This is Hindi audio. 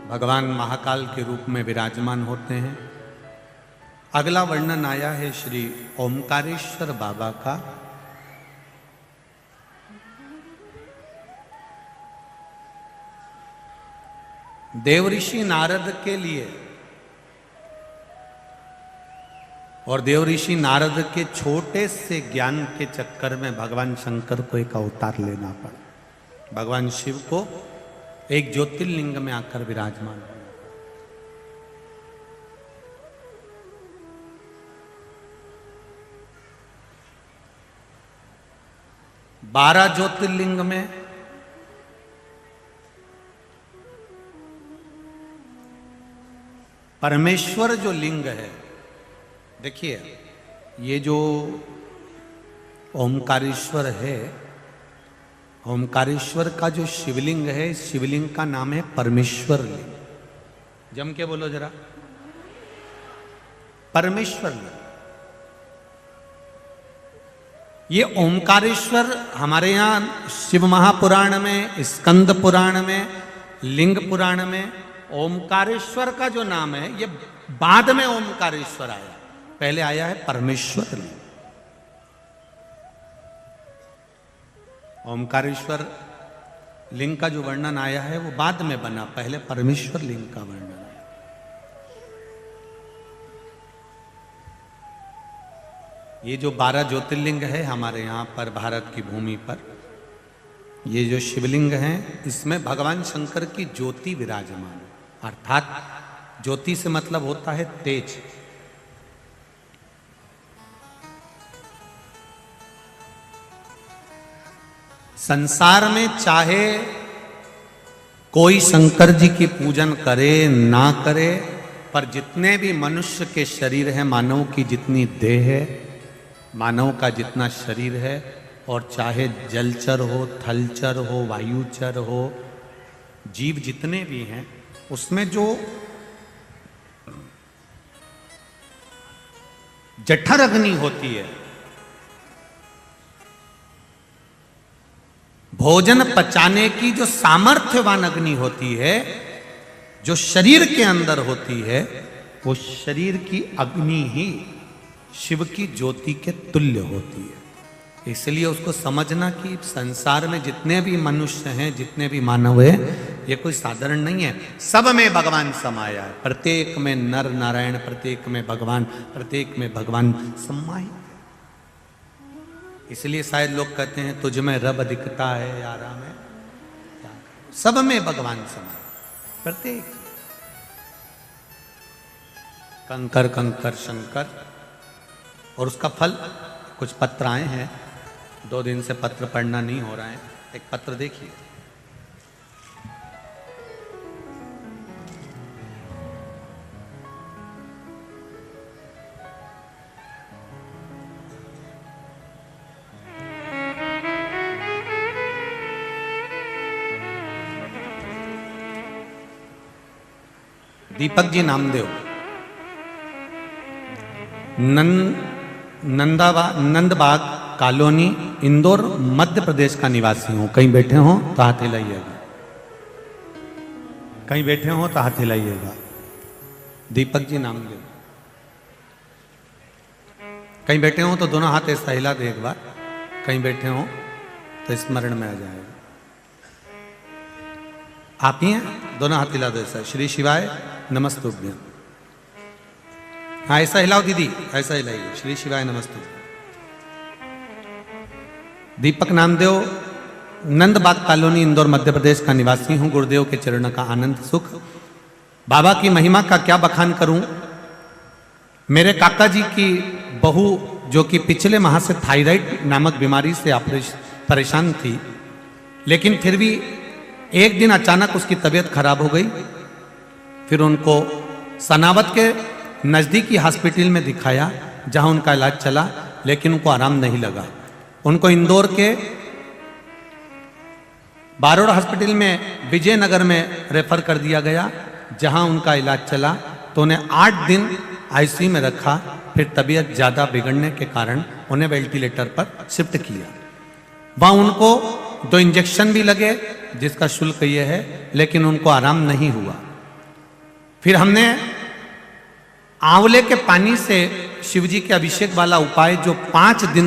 भगवान महाकाल के रूप में विराजमान होते हैं। अगला वर्णन आया है श्री ओमकारेश्वर बाबा का। देवऋषि नारद के लिए और देवऋषि नारद के छोटे से ज्ञान के चक्कर में भगवान शंकर को एक अवतार लेना पड़ा। भगवान शिव को एक ज्योतिर्लिंग में आकर विराजमान हुआ। 12 ज्योतिर्लिंग में परमेश्वर जो लिंग है, देखिए ये जो ओमकारेश्वर है, ओमकारेश्वर का जो शिवलिंग है, इस शिवलिंग का नाम है परमेश्वर लिंग। जम के बोलो जरा, परमेश्वर लिंग। ये ओमकारेश्वर हमारे यहाँ शिव महापुराण में, स्कंद पुराण में, लिंग पुराण में ओमकारेश्वर का जो नाम है ये बाद में ओमकारेश्वर आया, पहले आया है परमेश्वर लिंग। ओमकारेश्वर लिंग का जो वर्णन आया है वो बाद में बना, पहले परमेश्वर लिंग का वर्णन आया। ये जो 12 ज्योतिर्लिंग है हमारे यहाँ पर भारत की भूमि पर, ये जो शिवलिंग हैं इसमें भगवान शंकर की ज्योति विराजमान है। अर्थात ज्योति से मतलब होता है तेज। संसार में चाहे कोई शंकर जी की पूजन करे ना करे, पर जितने भी मनुष्य के शरीर है, मानव की जितनी देह है, मानव का जितना शरीर है, और चाहे जलचर हो, थलचर हो, वायुचर हो, जीव जितने भी हैं, उसमें जो जठर अग्नि होती है, भोजन पचाने की जो सामर्थ्यवान अग्नि होती है, जो शरीर के अंदर होती है, वो शरीर की अग्नि ही शिव की ज्योति के तुल्य होती है। इसलिए उसको समझना कि संसार में जितने भी मनुष्य हैं, जितने भी मानव हैं, ये कोई साधारण नहीं है। सब में भगवान समाया है, प्रत्येक में नर नारायण, प्रत्येक में भगवान, प्रत्येक में भगवान समाये। इसलिए शायद लोग कहते हैं तुझ में रब दिखता है यारा में, सब में भगवान समाये, प्रत्येक। कंकर कंकर शंकर। और उसका फल, कुछ पत्र आए हैं, 2 दिन से पत्र पढ़ना नहीं हो रहा है। एक पत्र देखिए। दीपक जी नामदेव, नंदबाग कॉलोनी, इंदौर, मध्य प्रदेश का निवासी हूं। कहीं बैठे हो तो हाथ हिलाइएगा, कहीं बैठे हो तो हाथ हिलाइएगा। दीपक जी नामदेव, कहीं बैठे हो तो दोनों हाथ ऐसा हिला दे एक बार, कहीं बैठे हो तो स्मरण में आ जाएगा। आप ही हैं, दोनों हाथ हिला दो ऐसा। श्री शिवाय नमस्तुभ्यं। हाँ ऐसा हिलाओ दीदी, ऐसा हिलाइए। श्री शिवाय नमस्तुभ्यं। दीपक नामदेव, नंदबाग कॉलोनी, इंदौर, मध्य प्रदेश का निवासी हूं। गुरुदेव के चरणों का आनंद सुख। बाबा की महिमा का क्या बखान करूं। मेरे काका जी की बहू, जो कि पिछले माह से थायराइड नामक बीमारी से परेशान थी, लेकिन फिर भी एक दिन अचानक उसकी तबीयत खराब हो गई। फिर उनको सनावत के नज़दीकी हॉस्पिटल में दिखाया, जहां उनका इलाज चला, लेकिन उनको आराम नहीं लगा। उनको इंदौर के बारोड़ हॉस्पिटल में, विजयनगर में रेफर कर दिया गया, जहां उनका इलाज चला। तो उन्हें 8 दिन आईसीयू में रखा। फिर तबीयत ज़्यादा बिगड़ने के कारण उन्हें वेंटिलेटर पर शिफ्ट किया। वहाँ उनको 2 इंजेक्शन भी लगे, जिसका शुल्क ये है, लेकिन उनको आराम नहीं हुआ। फिर हमने आंवले के पानी से शिवजी के अभिषेक वाला उपाय जो 5 दिन